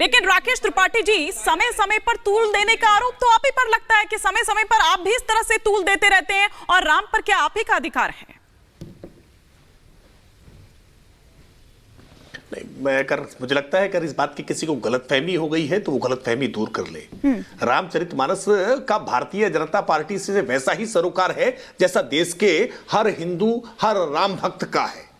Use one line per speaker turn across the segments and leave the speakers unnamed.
लेकिन राकेश त्रिपाठी जी, समय समय पर तूल देने का आरोप तो आप ही पर लगता है कि समय समय पर आप भी इस तरह से तूल देते रहते हैं, और राम पर क्या आप ही का अधिकार है?
मुझे लगता है अगर इस बात की किसी को गलतफहमी हो गई है तो वो गलतफहमी दूर कर ले। रामचरितमानस का भारतीय जनता पार्टी से वैसा ही सरोकार है जैसा देश के हर हिंदू, हर राम भक्त का है।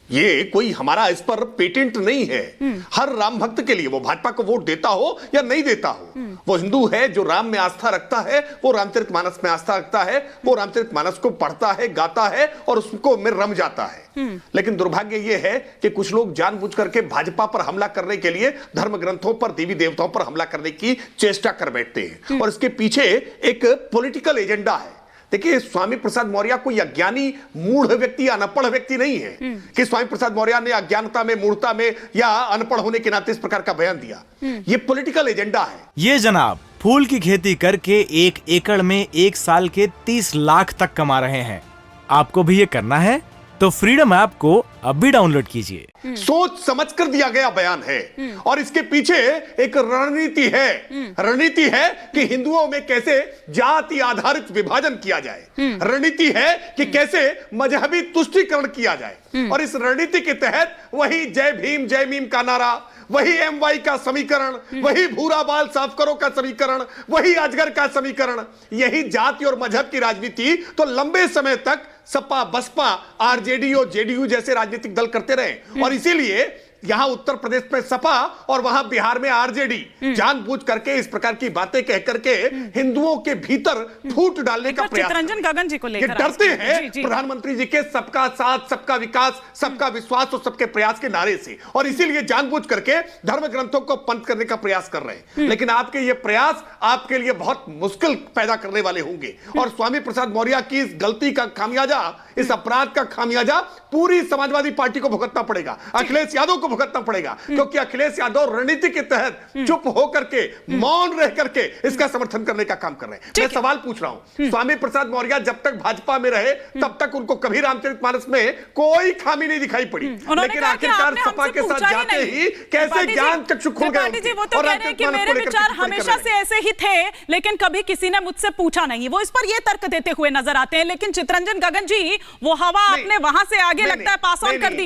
ये कोई हमारा इस पर पेटेंट नहीं है। हर राम भक्त के लिए, वो भाजपा को वोट देता हो या नहीं देता हो, वो हिंदू है जो राम में आस्था रखता है, वो रामचरितमानस में आस्था रखता है, वो रामचरितमानस को पढ़ता है, गाता है और उसको में रम जाता है। लेकिन दुर्भाग्य ये है कि कुछ लोग जानबूझ करके भाजपा पर हमला करने के लिए धर्म ग्रंथों पर, देवी देवताओं पर हमला करने की चेष्टा कर बैठते हैं, और इसके पीछे एक पॉलिटिकल एजेंडा है। देखिए, स्वामी प्रसाद मौर्य कोई अज्ञानी मूढ़ व्यक्ति या अनपढ़ व्यक्ति नहीं है कि स्वामी प्रसाद मौर्य ने अज्ञानता में, मूढ़ता में या अनपढ़ होने के नाते इस प्रकार का बयान दिया। ये पॉलिटिकल एजेंडा है।
ये जनाब फूल की खेती करके 1 एकड़ में 1 साल के 30 लाख तक कमा रहे हैं। आपको भी ये करना है तो फ्रीडम ऐप को अब भी डाउनलोड कीजिए।
सोच समझकर दिया गया बयान है, और इसके पीछे एक रणनीति है। रणनीति है कि हिंदुओं में कैसे जाति आधारित विभाजन किया जाए। रणनीति है कि कैसे मजहबी तुष्टीकरण किया जाए, और इस रणनीति के तहत वही जय भीम जय मीम का नारा, वही MY का समीकरण, वही भूरा बाल साफ करो का समीकरण, वही अजगर का समीकरण, यही जाति और मजहब की राजनीति तो लंबे समय तक सपा, बसपा, RJD और JDU जैसे राजनीतिक दल करते रहे। और इसीलिए यहां उत्तर प्रदेश में सपा और वहां बिहार में RJD जानबूझ करके इस प्रकार की बातें कह करके हिंदुओं के भीतर फूट डालने का प्रयास,
चितरंजन गगन जी को लेकर
डरते हैं प्रधानमंत्री जी के सबका साथ, सबका विकास, सबका विश्वास और सबके प्रयास के नारे से, और इसीलिए जानबूझ करके धर्म ग्रंथों को पंथ करने का प्रयास कर रहे हैं। लेकिन आपके ये प्रयास आपके लिए बहुत मुश्किल पैदा करने वाले होंगे, और स्वामी प्रसाद मौर्य की इस गलती का खामियाजा, इस अपराध का खामियाजा पूरी समाजवादी पार्टी को भुगतना पड़ेगा, अखिलेश यादव को भुगतना पड़ेगा, क्योंकि अखिलेश यादव रणनीति के तहत चुप होकर के, मौन रह करके इसका समर्थन करने का काम कर रहे हैं। मैं सवाल पूछ रहा हूं, स्वामी प्रसाद मौर्य जब तक भाजपा में रहे तब तक उनको कभी रामचरितमानस में कोई खामी नहीं दिखाई पड़ी, लेकिन आखिरकार सपा के साथ जाते ही कैसे ज्ञान चक्षु खुल गए।
वो तो कह रहे हैं कि मेरे विचार हमेशा से ऐसे ही थे, लेकिन कभी किसी ने मुझसे पूछा नहीं। वो इस पर ये तर्क देते हुए नजर आते हैं। लेकिन चितरंजन गगन जी, वो हवा आपने वहां से आगे लगता है पास ऑन कर दी,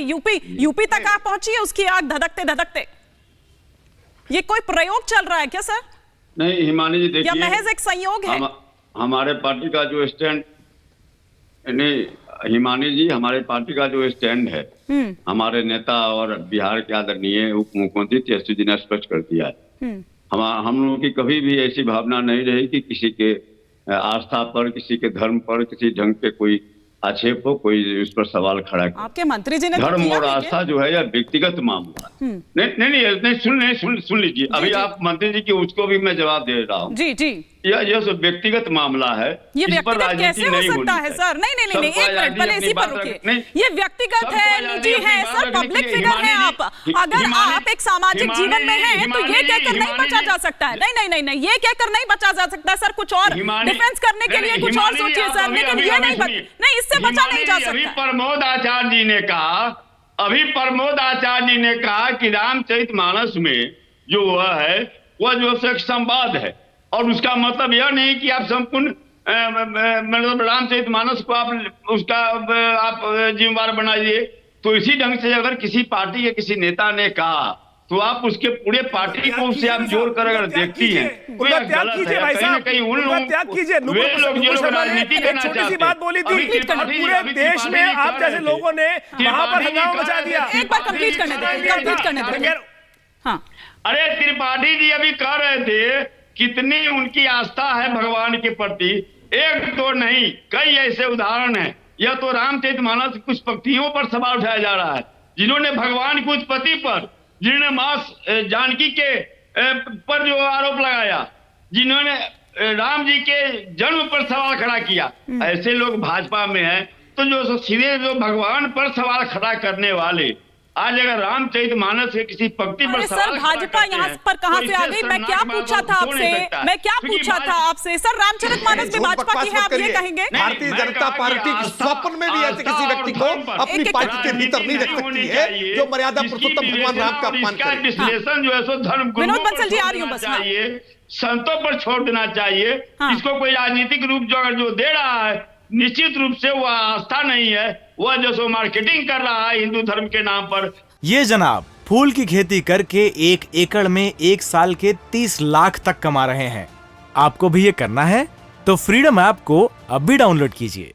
यूपी तक आप पहुंची है, उसकी आग धधकते धधकते। ये कोई प्रयोग चल रहा है क्या सर?
नहीं हिमानी जी, देखिए,
या महज एक संयोग है?
हमारे पार्टी का जो स्टैंड, नहीं हिमानी जी, हमारे पार्टी का जो स्टैंड है, हमारे नेता और बिहार के आदरणीय उप मुख्यमंत्री तेजस्वी जी ने स्पष्ट कर दिया है। हम लोगों की कभी भी ऐसी भावना नहीं रही कि किसी के आस्था पर, किसी के धर्म पर, किसी ढंग के कोई आक्षेप हो, कोई उस पर सवाल खड़ा करे।
आपके मंत्री जी ने
धर्म और आस्था जो है यह व्यक्तिगत मामला है। नहीं, सुन लीजिए, अभी आप मंत्री जी की उसको भी मैं जवाब दे रहा हूँ।
जी
यह सब व्यक्तिगत मामला है,
ये
इस पर
व्यक्तिगत कैसे हो सकता है सर? नहीं, एक मिनट पहले इसी पर रुकिए। ये व्यक्तिगत है, निजी है सर, पब्लिक फिगर है आप। अगर आप एक सामाजिक जीवन में हैं तो ये कहकर नहीं बचा जा सकता है। नहीं, ये कहकर नहीं बचा जा सकता सर। कुछ और डिफेंस करने के लिए कुछ और सोचिए सर, लेकिन ये नहीं, इससे बचा नहीं जा सकता।
प्रमोद आचार्य जी ने कहा कि रामचरितमानस में जो है वह जो एक संवाद है, और उसका मतलब यह नहीं कि आप संपूर्ण मतलब रामचरितमानस को आप जिम्मेवार बनाइए। तो इसी ढंग से अगर किसी पार्टी के किसी नेता ने कहा तो आप उसके पूरे पार्टी को उससे आप जोड़ कर अगर देखती हैं तो यह गलत है। कहीं ना कहीं उन लोग, वे लोग जो लोग राजनीति करना चाहते हैं,
बात बोली थी पूरे देश में आप जैसे लोगों ने वहां पर हंगामा मचा दिया।
एक बार कंप्लीट करने दो। हाँ,
अरे त्रिपाठी जी अभी कह रहे थे कितनी उनकी आस्था है भगवान के प्रति। एक तो नहीं, कई ऐसे उदाहरण हैं। यह तो रामचरितमानस कुछ पंक्तियों पर सवाल उठाया जा रहा है, जिन्होंने भगवान की उत्पत्ति पर, जिन्होंने मां जानकी के पर जो आरोप लगाया, जिन्होंने राम जी के जन्म पर सवाल खड़ा किया, ऐसे लोग भाजपा में हैं। तो जो सीधे जो भगवान पर सवाल खड़ा करने वाले आज अगर रामचरितमानस के किसी पंक्ति पर
अरे
सवाल
सर,
खड़ा
भाजपा
करते
यहाँ
हैं,
पर कहाँ
तो
से आ
इससे
गई? मैं क्या
शर्मनाक
पूछा
बात
था
हो नहीं
आपसे?
सकता।
मैं क्या
क्योंकि
पूछा था आपसे? सर, रामचरितमानस में
झूठ
भाजपा
बकवास
की है,
मत
आप ये
करिए।
कहेंगे?
भारतीय
मैं
जनता
कहा कि
पार्टी
आस्था-
स्वप्न में भी ऐसे किसी
आस्था
व्यक्ति को
और धर्म पर
अपनी
एक-एक
पार्टी के भीतर नहीं रख
राजनीति
सकती
होनी
है
चाहिए,
जो मर्यादा
जिसकी
पुरुषोत्तम भगवान राम का
विवेचना और
अपमान
इसका
करे।
विश्लेषण जो है सो धर्म गुरुओं
विनोद
पर
बंसल जी,
छोड़
आ रही हूं
देना
बस, हाँ।
चाहिए, संतों पर छोड़ देना चाहिए।
हाँ।
इसको कोई राजनीतिक रूप जो अगर जो दे रहा है, निश्चित रूप से वह आस्था नहीं है, वह जो सो मार्केटिंग कर रहा है हिंदू धर्म के नाम पर।
ये जनाब फूल की खेती करके 1 एकड़ में 1 साल के 30 लाख तक कमा रहे हैं। आपको भी ये करना है तो फ्रीडम ऐप को अब भी डाउनलोड कीजिए।